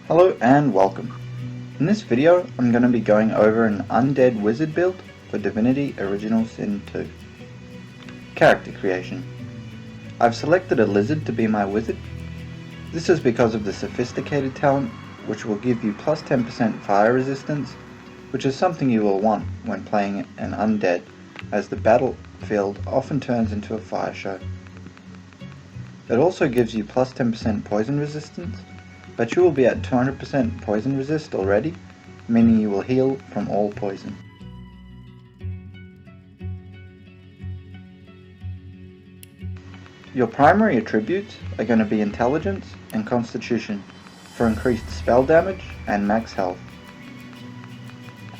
Hello and welcome. In this video I'm going to be going over an Undead Wizard build for Divinity Original Sin 2. Character creation. I've selected a lizard to be my wizard. This is because of the sophisticated talent, which will give you plus 10% fire resistance, which is something you will want when playing an undead, as the battlefield often turns into a fire show. It also gives you plus 10% poison resistance, but you will be at 200% poison resist already, meaning you will heal from all poison. Your primary attributes are going to be intelligence and constitution for increased spell damage and max health.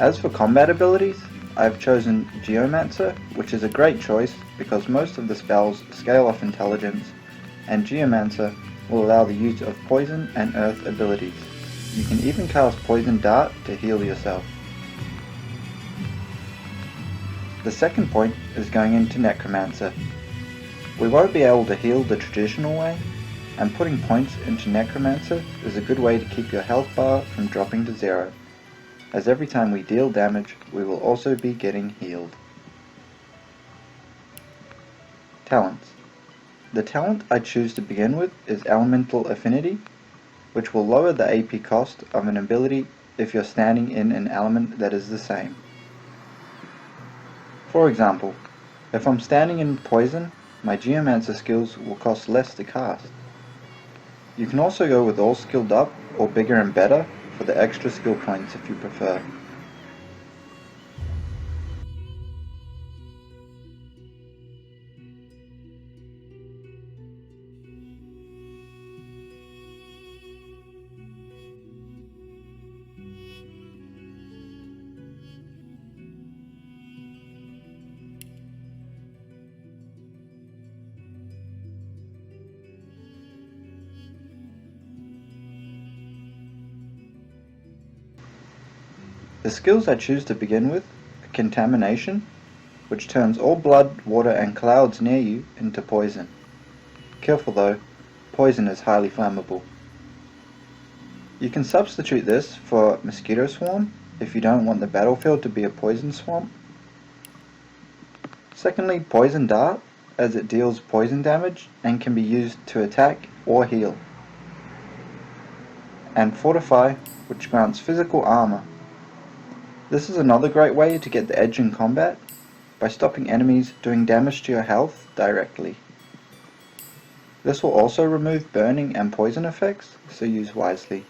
As for combat abilities, I've chosen Geomancer, which is a great choice because most of the spells scale off intelligence, and Geomancer will allow the use of poison and earth abilities. You can even cast Poison Dart to heal yourself. The second point is going into Necromancer. We won't be able to heal the traditional way, and putting points into Necromancer is a good way to keep your health bar from dropping to 0, as every time we deal damage we will also be getting healed. Talents. The talent I choose to begin with is Elemental Affinity, which will lower the AP cost of an ability if you're standing in an element that is the same. For example, if I'm standing in Poison, my Geomancer skills will cost less to cast. You can also go with all skilled up or bigger and better for the extra skill points if you prefer. The skills I choose to begin with are Contamination, which turns all blood, water and clouds near you into poison. Careful though, poison is highly flammable. You can substitute this for Mosquito Swarm if you don't want the battlefield to be a poison swamp. Secondly, Poison Dart, as it deals poison damage and can be used to attack or heal. And Fortify, which grants physical armor. This is another great way to get the edge in combat, by stopping enemies doing damage to your health directly. This will also remove burning and poison effects, so use wisely.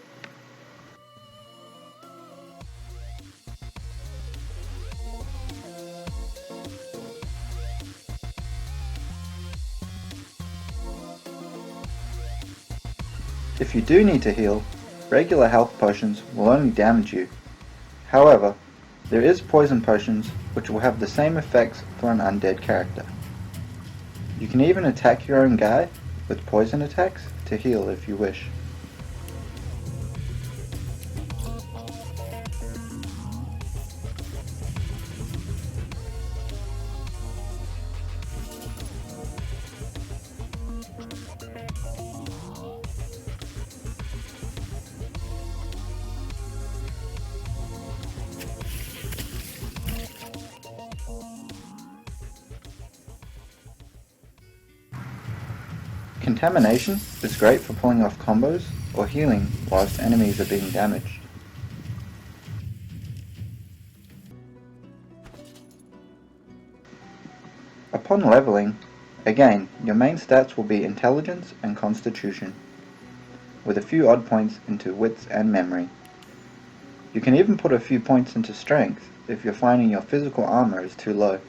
If you do need to heal, regular health potions will only damage you. However, there is poison potions which will have the same effects for an undead character. You can even attack your own guy with poison attacks to heal if you wish. Contamination is great for pulling off combos or healing whilst enemies are being damaged. Upon leveling, again, your main stats will be intelligence and constitution, with a few odd points into wits and memory. You can even put a few points into strength if you're finding your physical armor is too low.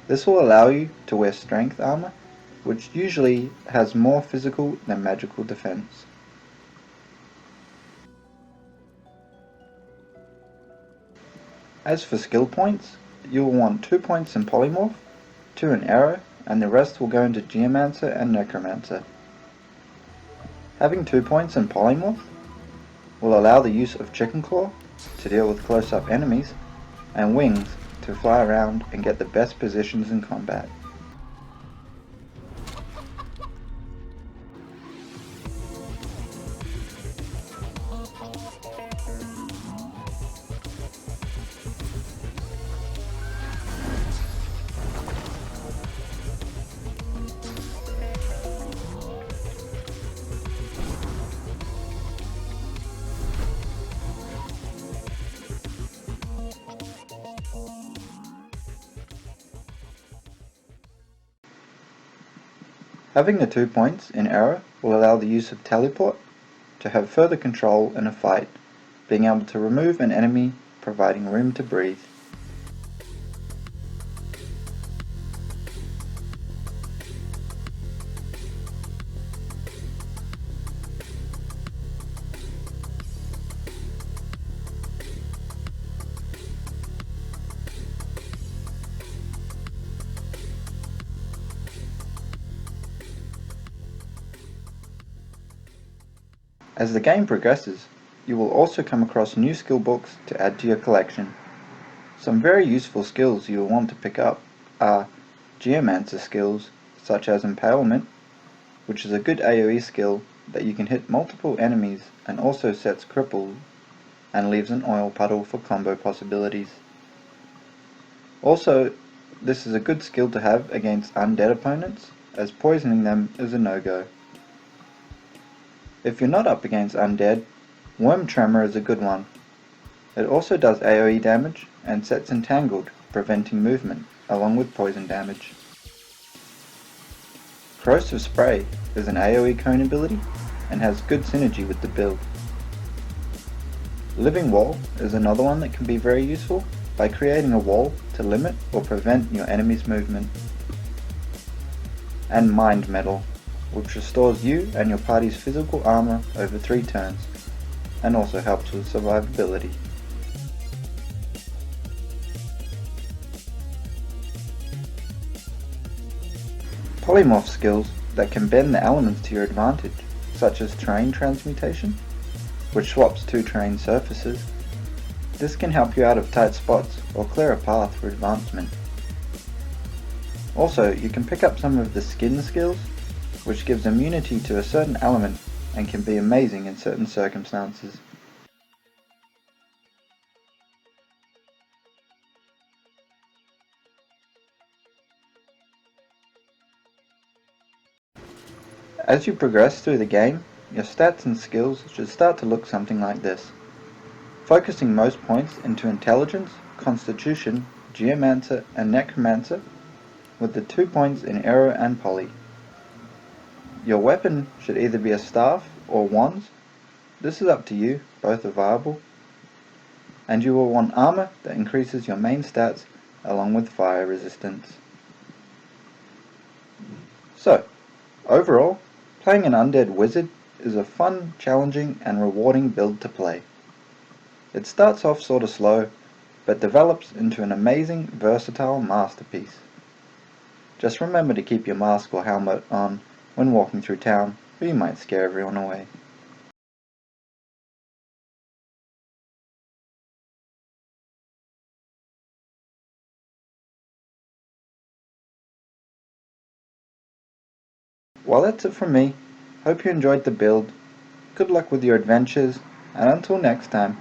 This will allow you to wear strength armor, which usually has more physical than magical defense. As for skill points, you will want 2 points in Polymorph, 2 in Arrow, and the rest will go into Geomancer and Necromancer. Having 2 points in Polymorph will allow the use of Chicken Claw to deal with close-up enemies, and Wings to fly around and get the best positions in combat. Having the 2 points in arrow will allow the use of teleport to have further control in a fight, being able to remove an enemy, providing room to breathe. As the game progresses, you will also come across new skill books to add to your collection. Some very useful skills you will want to pick up are geomancer skills such as Impalement, which is a good AoE skill that you can hit multiple enemies and also sets cripple and leaves an oil puddle for combo possibilities. Also, this is a good skill to have against undead opponents, as poisoning them is a no-go. If you're not up against undead, Worm Tremor is a good one. It also does AoE damage and sets entangled, preventing movement, along with poison damage. Corrosive Spray is an AoE cone ability and has good synergy with the build. Living Wall is another one that can be very useful by creating a wall to limit or prevent your enemy's movement. And Mind Metal, which restores you and your party's physical armor over 3 turns, and also helps with survivability. Polymorph skills that can bend the elements to your advantage, such as Terrain Transmutation, which swaps 2 terrain surfaces. This can help you out of tight spots or clear a path for advancement. Also, you can pick up some of the skin skills, which gives immunity to a certain element and can be amazing in certain circumstances. As you progress through the game, your stats and skills should start to look something like this, focusing most points into Intelligence, Constitution, Geomancer and Necromancer, with the 2 points in Arrow and Poly. Your weapon should either be a staff or wands. This is up to you, both are viable. And you will want armor that increases your main stats along with fire resistance. So, overall, playing an Undead Wizard is a fun, challenging and rewarding build to play. It starts off sorta slow, but develops into an amazing, versatile masterpiece. Just remember to keep your mask or helmet on when walking through town, or you might scare everyone away. Well, that's it from me. Hope you enjoyed the build. Good luck with your adventures, and until next time.